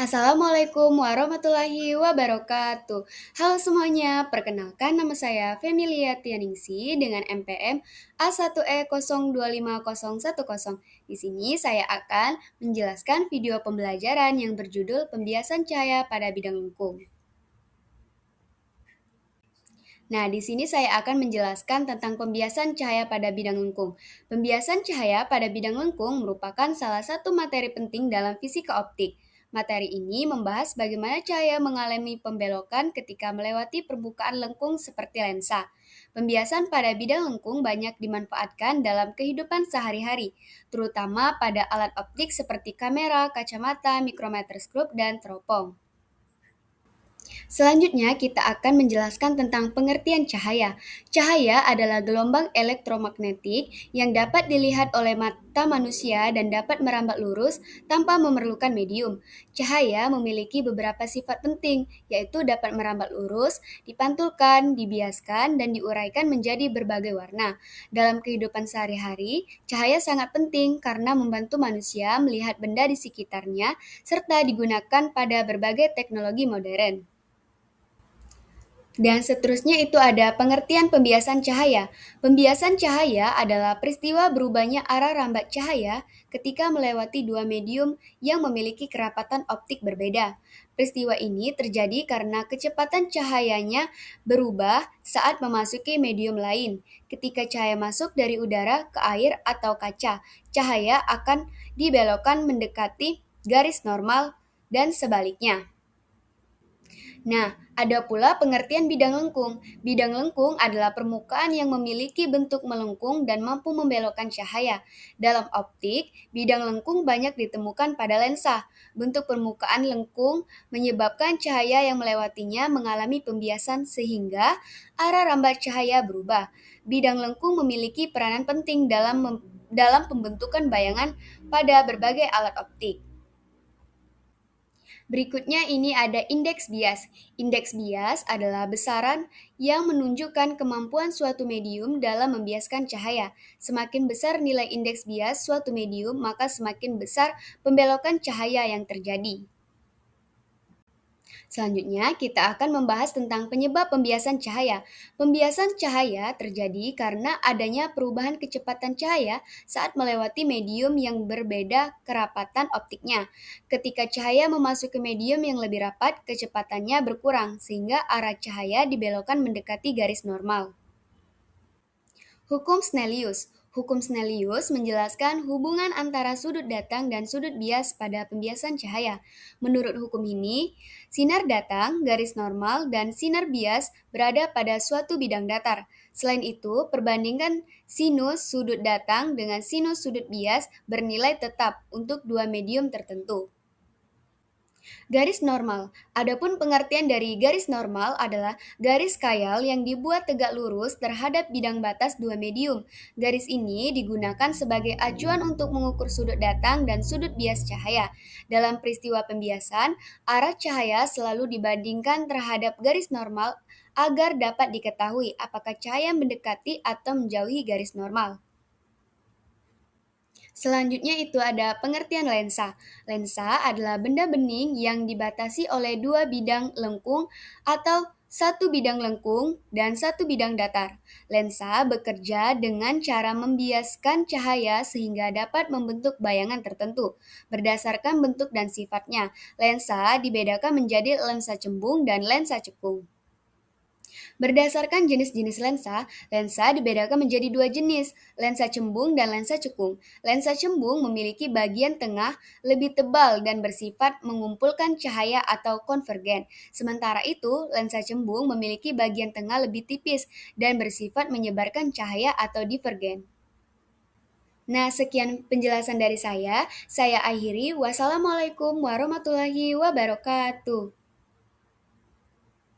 Assalamualaikum warahmatullahi wabarakatuh. Halo semuanya, perkenalkan nama saya Femilia Tianingsi dengan NPM A1E025010. Di sini saya akan menjelaskan video pembelajaran yang berjudul Pembiasan Cahaya pada Bidang Lengkung. Nah, di sini saya akan menjelaskan tentang pembiasan cahaya pada bidang lengkung. Pembiasan cahaya pada bidang lengkung merupakan salah satu materi penting dalam fisika optik. Materi ini membahas bagaimana cahaya mengalami pembelokan ketika melewati permukaan lengkung seperti lensa. Pembiasan pada bidang lengkung banyak dimanfaatkan dalam kehidupan sehari-hari, terutama pada alat optik seperti kamera, kacamata, mikrometroskop, dan teropong. Selanjutnya, kita akan menjelaskan tentang pengertian cahaya. Cahaya adalah gelombang elektromagnetik yang dapat dilihat oleh mata manusia dan dapat merambat lurus tanpa memerlukan medium. Cahaya memiliki beberapa sifat penting, yaitu dapat merambat lurus, dipantulkan, dibiaskan, dan diuraikan menjadi berbagai warna. Dalam kehidupan sehari-hari, cahaya sangat penting karena membantu manusia melihat benda di sekitarnya serta digunakan pada berbagai teknologi modern. Dan seterusnya itu ada pengertian pembiasan cahaya. Pembiasan cahaya adalah peristiwa berubahnya arah rambat cahaya ketika melewati dua medium yang memiliki kerapatan optik berbeda. Peristiwa ini terjadi karena kecepatan cahayanya berubah saat memasuki medium lain. Ketika cahaya masuk dari udara ke air atau kaca, cahaya akan dibelokkan mendekati garis normal dan sebaliknya. Nah, ada pula pengertian bidang lengkung. Bidang lengkung adalah permukaan yang memiliki bentuk melengkung dan mampu membelokkan cahaya. Dalam optik, bidang lengkung banyak ditemukan pada lensa. Bentuk permukaan lengkung menyebabkan cahaya yang melewatinya mengalami pembiasan sehingga arah rambat cahaya berubah. Bidang lengkung memiliki peranan penting dalam pembentukan bayangan pada berbagai alat optik. Berikutnya ini ada indeks bias. Indeks bias adalah besaran yang menunjukkan kemampuan suatu medium dalam membiaskan cahaya. Semakin besar nilai indeks bias suatu medium, maka semakin besar pembelokan cahaya yang terjadi. Selanjutnya, kita akan membahas tentang penyebab pembiasan cahaya. Pembiasan cahaya terjadi karena adanya perubahan kecepatan cahaya saat melewati medium yang berbeda kerapatan optiknya. Ketika cahaya memasuki medium yang lebih rapat, kecepatannya berkurang, sehingga arah cahaya dibelokkan mendekati garis normal. Hukum Snellius. Hukum Snellius menjelaskan hubungan antara sudut datang dan sudut bias pada pembiasan cahaya. Menurut hukum ini, sinar datang, garis normal, dan sinar bias berada pada suatu bidang datar. Selain itu, perbandingan sinus sudut datang dengan sinus sudut bias bernilai tetap untuk dua medium tertentu. Garis normal. Adapun pengertian dari garis normal adalah garis khayal yang dibuat tegak lurus terhadap bidang batas dua medium. Garis ini digunakan sebagai acuan untuk mengukur sudut datang dan sudut bias cahaya. Dalam peristiwa pembiasan, arah cahaya selalu dibandingkan terhadap garis normal agar dapat diketahui apakah cahaya mendekati atau menjauhi garis normal. Selanjutnya itu ada pengertian lensa. Lensa adalah benda bening yang dibatasi oleh dua bidang lengkung atau satu bidang lengkung dan satu bidang datar. Lensa bekerja dengan cara membiaskan cahaya sehingga dapat membentuk bayangan tertentu. Berdasarkan bentuk dan sifatnya, lensa dibedakan menjadi lensa cembung dan lensa cekung. Berdasarkan jenis-jenis lensa, lensa dibedakan menjadi dua jenis, lensa cembung dan lensa cekung. Lensa cembung memiliki bagian tengah lebih tebal dan bersifat mengumpulkan cahaya atau konvergen. Sementara itu, lensa cembung memiliki bagian tengah lebih tipis dan bersifat menyebarkan cahaya atau divergen. Nah, sekian penjelasan dari saya. Saya akhiri. Wassalamualaikum warahmatullahi wabarakatuh.